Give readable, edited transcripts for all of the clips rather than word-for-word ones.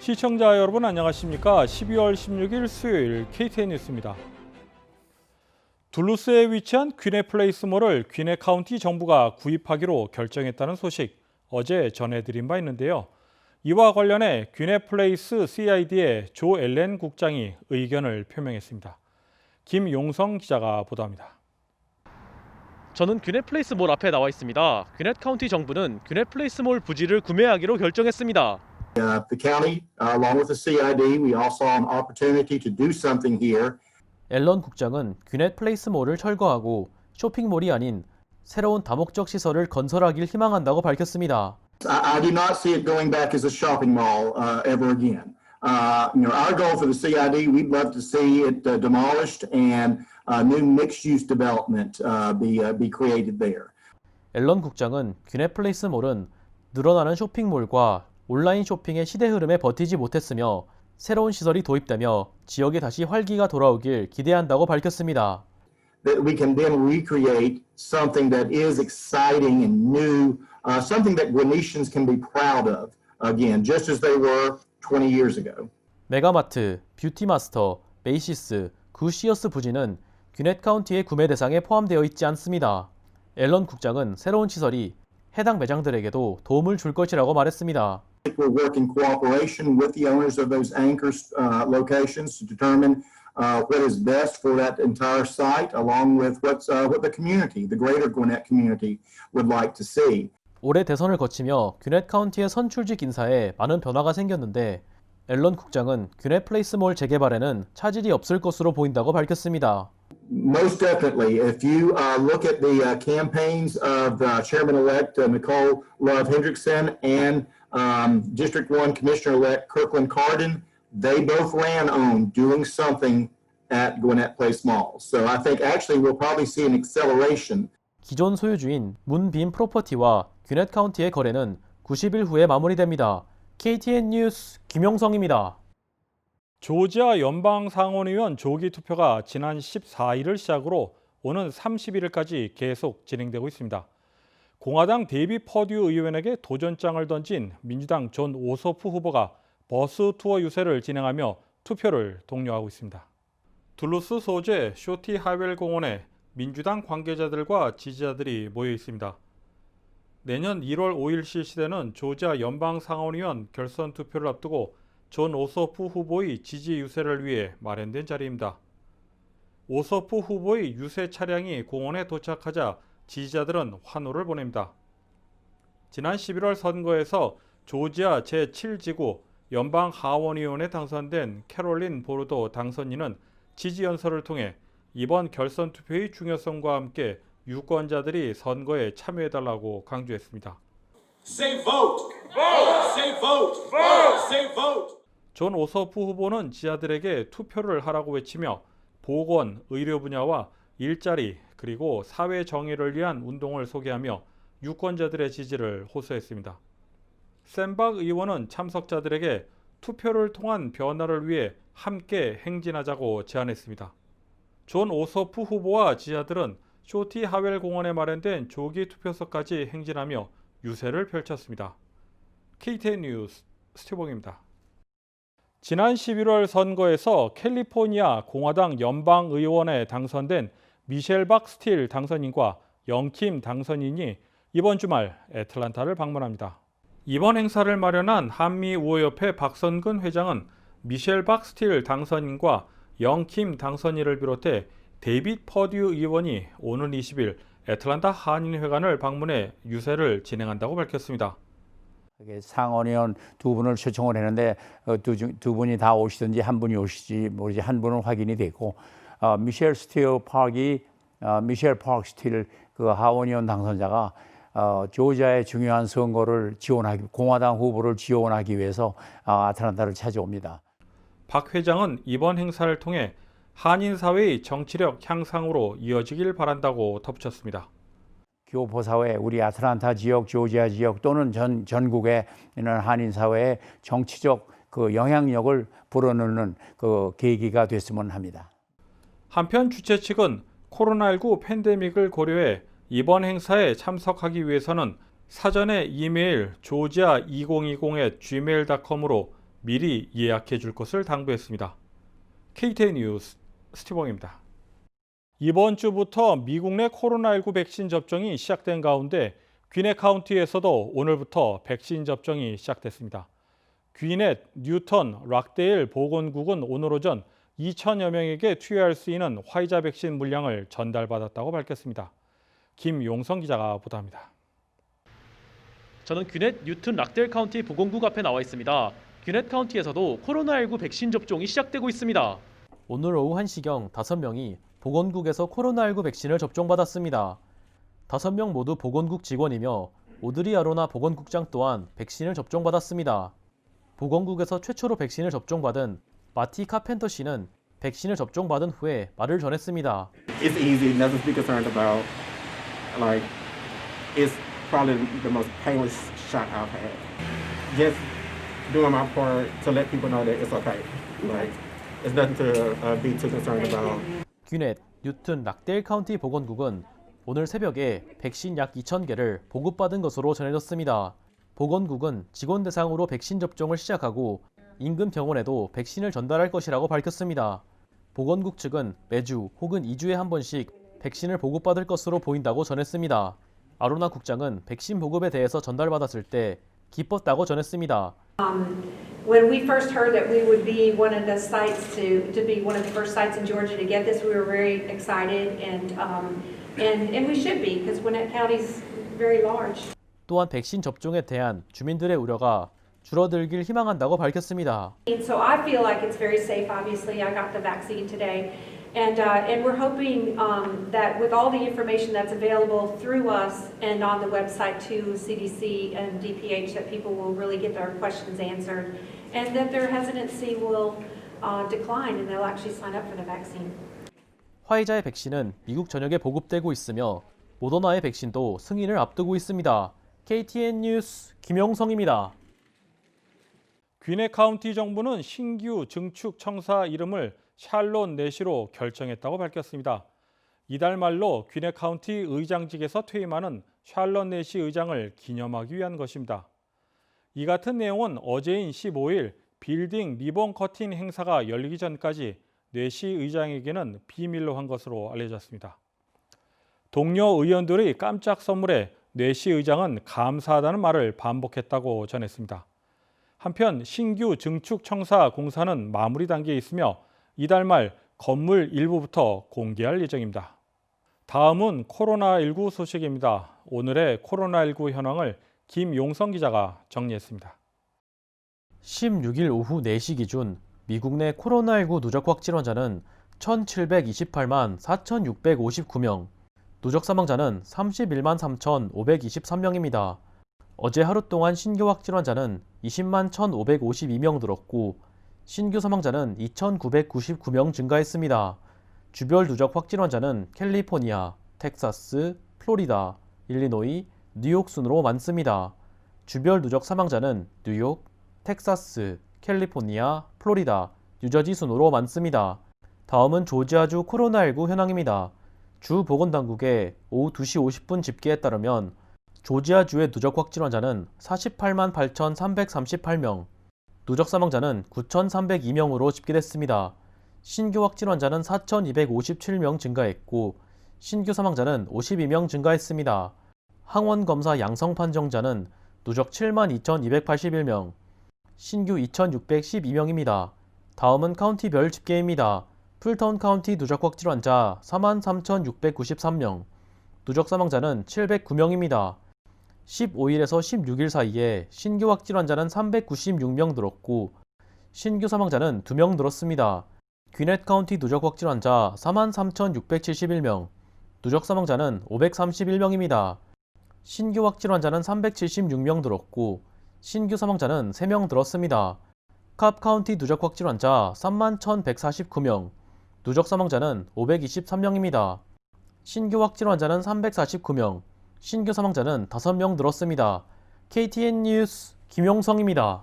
시청자 여러분 안녕하십니까? 12월 16일 수요일 KTN 뉴스입니다. 둘루스에 위치한 귀네플레이스몰을 귀네 카운티 정부가 구입하기로 결정했다는 소식 어제 전해드린 바 있는데요. 이와 관련해 귀네플레이스 CID의 조 엘렌 국장이 의견을 표명했습니다. 김용성 기자가 보도합니다. 저는 귀넷플레이스몰 앞에 나와 있습니다. 귀넷 카운티 정부는 귀넷플레이스몰 부지를 구매하기로 결정했습니다. The county, along with the CID, we all saw an opportunity to do something here. 앨런 국장은 귀넷플레이스몰을 철거하고 쇼핑몰이 아닌 새로운 다목적 시설을 건설하길 희망한다고 밝혔습니다. I do not see it going back as a shopping mall ever again. Our goal for the CID, we'd love to see it demolished and new mixed-use development be created there. 앨런 국장은 귀넷플레이스몰은 늘어나는 쇼핑몰과 온라인 쇼핑의 시대 흐름에 버티지 못했으며 새로운 시설이 도입되며 지역에 다시 활기가 돌아오길 기대한다고 밝혔습니다. That we can then recreate something that is exciting and new, something that Gwinnetians can be proud of again, just as they were 20 years ago. 메가마트, 뷰티마스터, 메이시스, 구시어스 부지는 귀넷 카운티의 구매 대상에 포함되어 있지 않습니다. 앨런 국장은 새로운 시설이 해당 매장들에게도 도움을 줄 것이라고 말했습니다. We'll work in cooperation with the owners of those anchor locations to determine what is best for that entire site, along with what the community, the greater Gwinnett community, would like to see. 올해 대선을 거치며 귀넷 카운티의 선출직 인사에 많은 변화가 생겼는데 앨런 국장은 귀넷 플레이스몰 재개발에는 차질이 없을 것으로 보인다고 밝혔습니다. Most definitely, if you look at the campaigns of Chairman-elect Nicole Love Hendrickson and District 1 Commissioner-elect Kirkland Cardin, they both ran on doing something at Gwinnett Place Mall. So I think actually we'll probably see an acceleration. 기존 소유주인 문빔 프로퍼티와 귀넷 카운티의 거래는 90일 후에 마무리됩니다. KTN 뉴스 김용성입니다. 조지아 연방상원의원 조기 투표가 지난 14일을 시작으로 오는 31일까지 계속 진행되고 있습니다. 공화당 데이비 퍼듀 의원에게 도전장을 던진 민주당 존 오소프 후보가 버스 투어 유세를 진행하며 투표를 독려하고 있습니다. 둘루스 소재 쇼티 하웰 공원에 민주당 관계자들과 지지자들이 모여 있습니다. 내년 1월 5일 실시되는 조지아 연방상원의원 결선 투표를 앞두고 존 오소프 후보의 지지 유세를 위해 마련된 자리입니다. 오소프 후보의 유세 차량이 공원에 도착하자 지지자들은 환호를 보냅니다. 지난 11월 선거에서 조지아 제7지구 연방 하원의원에 당선된 캐롤린 보르도 당선인은 지지 연설을 통해 이번 결선 투표의 중요성과 함께 유권자들이 선거에 참여해달라고 강조했습니다. Say vote! Vote! Say vote! Vote! Say vote! 존 오소프 후보는 지지자들에게 투표를 하라고 외치며 보건, 의료 분야와 일자리 그리고 사회 정의를 위한 운동을 소개하며 유권자들의 지지를 호소했습니다. 샌박 의원은 참석자들에게 투표를 통한 변화를 위해 함께 행진하자고 제안했습니다. 존 오소프 후보와 지지자들은 쇼티 하웰 공원에 마련된 조기 투표소까지 행진하며 유세를 펼쳤습니다. KTN 뉴스 스티봉입니다. 지난 11월 선거에서 캘리포니아 공화당 연방의원에 당선된 미셸 박 스틸 당선인과 영킴 당선인이 이번 주말 애틀랜타를 방문합니다. 이번 행사를 마련한 한미우호협회 박선근 회장은 미셸 박 스틸 당선인과 영킴 당선인을 비롯해 데이빗 퍼듀 의원이 오는 20일 애틀랜타 한인회관을 방문해 유세를 진행한다고 밝혔습니다. 상원의원 두 분을 초청을 했는데 두 분이 다 오시든지 한 분이 오실지 모르지 한 분은 확인이 됐고 미셸 파크 스틸 그 하원의원 당선자가 조지아의 중요한 선거를 지원하기 공화당 후보를 지원하기 위해서 아틀란타를 찾아옵니다. 박 회장은 이번 행사를 통해 한인 사회의 정치력 향상으로 이어지길 바란다고 덧붙였습니다. 교포사회, 우리 아틀란타 지역, 조지아 지역 또는 전국에 있는 한인 사회의 정치적 그 영향력을 불어넣는 그 계기가 됐으면 합니다. 한편 주최 측은 코로나19 팬데믹을 고려해 이번 행사에 참석하기 위해서는 사전에 이메일 조지아2020@gmail.com으로 미리 예약해 줄 것을 당부했습니다. KTN 뉴스 스티봉입니다. 이번 주부터 미국 내 코로나19 백신 접종이 시작된 가운데 귀넷 카운티에서도 오늘부터 백신 접종이 시작됐습니다. 귀넷, 뉴턴, 락데일 보건국은 오늘 오전 2천여 명에게 투여할 수 있는 화이자 백신 물량을 전달받았다고 밝혔습니다. 김용성 기자가 보도합니다. 저는 귀넷 뉴튼 락데일 카운티 보건국 앞에 나와 있습니다. 귀넷 카운티에서도 코로나19 백신 접종이 시작되고 있습니다. 오늘 오후 1시경 5명이 보건국에서 코로나19 백신을 접종받았습니다. 5명 모두 보건국 직원이며 오드리 아로나 보건국장 또한 백신을 접종받았습니다. 보건국에서 최초로 백신을 접종받은 마티 카펜터 씨는 백신을 접종받은 후에 말을 전했습니다. It's easy, nothing to be concerned about. Like, it's probably the most painless shot I've had. Just doing my part to let people know that it's okay. Like, it's nothing to be too concerned about. 귀넷, 뉴튼, 락데일 카운티 보건국은 오늘 새벽에 백신 약 2,000개를 보급받은 것으로 전해졌습니다. 보건국은 직원 대상으로 백신 접종을 시작하고 인근 병원에도 백신을 전달할 것이라고 밝혔습니다. 보건국 측은 매주 혹은 2주에 한 번씩 백신을 보급받을 것으로 보인다고 전했습니다. 아로나 국장은 백신 보급에 대해서 전달받았을 때 기뻤다고 전했습니다. When we first heard that we would be one of the sites to be one of the first sites in Georgia to get this, we were very excited and we should be because Gwinnett County is very large. 또한 백신 접종에 대한 주민들의 우려가 줄어들길 희망한다고 밝혔습니다. So I feel like it's very safe. Obviously, I got the vaccine today, and we're hoping that with all the information that's available through us and on the website to CDC and DPH, that people will really get their questions answered, and that their hesitancy will decline, and they'll actually sign up for the vaccine. 화이자의 백신은 미국 전역에 보급되고 있으며 모더나의 백신도 승인을 앞두고 있습니다. KTN 뉴스 김영성입니다. 귀넷 카운티 정부는 신규 증축 청사 이름을 샬롯 내시로 결정했다고 밝혔습니다. 이달 말로 귀넷 카운티 의장직에서 퇴임하는 샬롯 내시 의장을 기념하기 위한 것입니다. 이 같은 내용은 어제인 15일 빌딩 리본 커팅 행사가 열리기 전까지 내시 의장에게는 비밀로 한 것으로 알려졌습니다. 동료 의원들의 깜짝 선물에 내시 의장은 감사하다는 말을 반복했다고 전했습니다. 한편 신규 증축 청사 공사는 마무리 단계에 있으며 이달 말 건물 일부부터 공개할 예정입니다. 다음은 코로나19 소식입니다. 오늘의 코로나19 현황을 김용성 기자가 정리했습니다. 16일 오후 4시 기준 미국 내 코로나19 누적 확진 환자는 1,728만 4,659명, 누적 사망자는 31만 3,523명입니다. 어제 하루 동안 신규 확진 환자는 20만 1,552명 늘었고 신규 사망자는 2,999명 증가했습니다. 주별 누적 확진 환자는 캘리포니아, 텍사스, 플로리다, 일리노이, 뉴욕 순으로 많습니다. 주별 누적 사망자는 뉴욕, 텍사스, 캘리포니아, 플로리다, 뉴저지 순으로 많습니다. 다음은 조지아주 코로나19 현황입니다. 주 보건당국의 오후 2시 50분 집계에 따르면 조지아주의 누적 확진 환자는 48만 8,338명, 누적 사망자는 9,302명으로 집계됐습니다. 신규 확진 환자는 4,257명 증가했고 신규 사망자는 52명 증가했습니다. 항원검사 양성 판정자는 누적 7만 2,281명, 신규 2,612명입니다. 다음은 카운티별 집계입니다. 풀타운 카운티 누적 확진 환자 43,693명, 누적 사망자는 709명입니다. 15일에서 16일 사이에 신규 확진 환자는 396명 늘었고 신규 사망자는 2명 늘었습니다. 귀넷 카운티 누적 확진 환자 43,671명, 누적 사망자는 531명입니다. 신규 확진 환자는 376명 늘었고 신규 사망자는 3명 늘었습니다. 캅 카운티 누적 확진 환자 31,149명, 누적 사망자는 523명입니다. 신규 확진 환자는 349명, 신규 사망자는 5명 늘었습니다. KTN 뉴스 김용성입니다.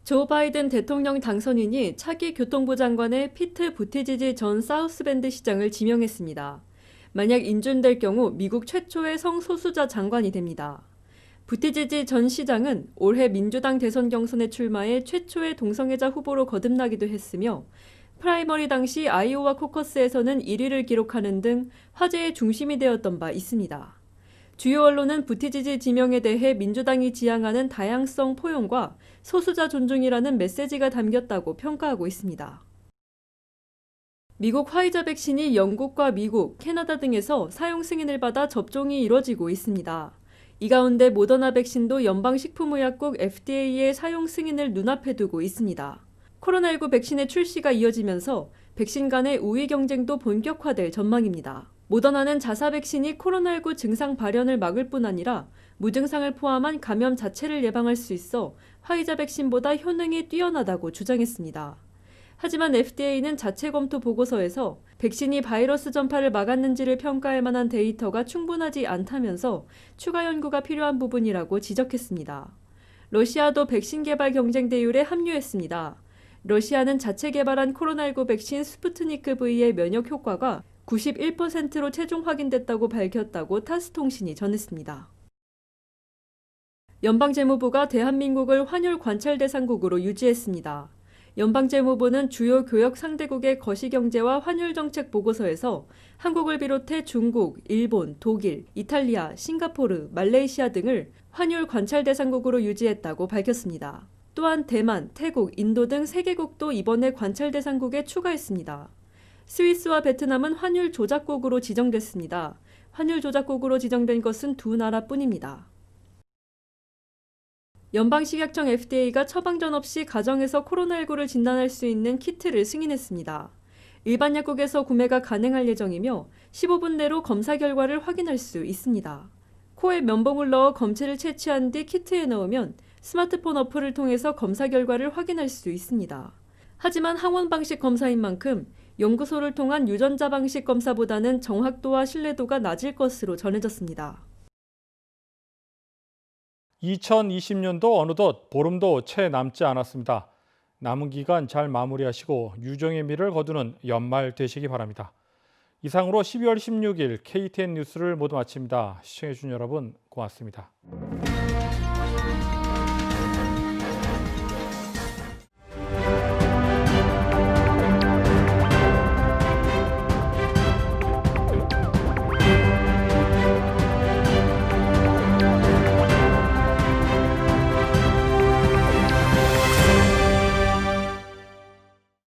조 바이든 대통령 당선인이 차기 교통부 장관의 피트 부티지지 전 사우스밴드 시장을 지명했습니다. 만약 인준될 경우 미국 최초의 성소수자 장관이 됩니다. 부티지지 전 시장은 올해 민주당 대선 경선에 출마해 최초의 동성애자 후보로 거듭나기도 했으며 프라이머리 당시 아이오와 코커스에서는 1위를 기록하는 등 화제의 중심이 되었던 바 있습니다. 주요 언론은 부티지지 지명에 대해 민주당이 지향하는 다양성 포용과 소수자 존중이라는 메시지가 담겼다고 평가하고 있습니다. 미국 화이자 백신이 영국과 미국, 캐나다 등에서 사용 승인을 받아 접종이 이뤄지고 있습니다. 이 가운데 모더나 백신도 연방식품의약국 FDA의 사용 승인을 눈앞에 두고 있습니다. 코로나19 백신의 출시가 이어지면서 백신 간의 우위 경쟁도 본격화될 전망입니다. 모더나는 자사 백신이 코로나19 증상 발현을 막을 뿐 아니라 무증상을 포함한 감염 자체를 예방할 수 있어 화이자 백신보다 효능이 뛰어나다고 주장했습니다. 하지만 FDA는 자체 검토 보고서에서 백신이 바이러스 전파를 막았는지를 평가할 만한 데이터가 충분하지 않다면서 추가 연구가 필요한 부분이라고 지적했습니다. 러시아도 백신 개발 경쟁 대율에 합류했습니다. 러시아는 자체 개발한 코로나19 백신 스푸트니크 V의 면역 효과가 91%로 최종 확인됐다고 밝혔다고 타스 통신이 전했습니다. 연방재무부가 대한민국을 환율 관찰 대상국으로 유지했습니다. 연방재무부는 주요 교역 상대국의 거시경제와 환율정책 보고서에서 한국을 비롯해 중국, 일본, 독일, 이탈리아, 싱가포르, 말레이시아 등을 환율 관찰 대상국으로 유지했다고 밝혔습니다. 또한 대만, 태국, 인도 등 3개국도 이번에 관찰 대상국에 추가했습니다. 스위스와 베트남은 환율 조작국으로 지정됐습니다. 환율 조작국으로 지정된 것은 2나라뿐입니다. 연방식약청 FDA가 처방전 없이 가정에서 코로나19를 진단할 수 있는 키트를 승인했습니다. 일반 약국에서 구매가 가능할 예정이며 15분 내로 검사 결과를 확인할 수 있습니다. 코에 면봉을 넣어 검체를 채취한 뒤 키트에 넣으면 스마트폰 어플을 통해서 검사 결과를 확인할 수 있습니다. 하지만 항원 방식 검사인 만큼 연구소를 통한 유전자 방식 검사보다는 정확도와 신뢰도가 낮을 것으로 전해졌습니다. 2020년도 어느덧 보름도 채 남지 않았습니다. 남은 기간 잘 마무리하시고 유종의 미를 거두는 연말 되시기 바랍니다. 이상으로 12월 16일 KTN 뉴스를 모두 마칩니다. 시청해주신 여러분 고맙습니다.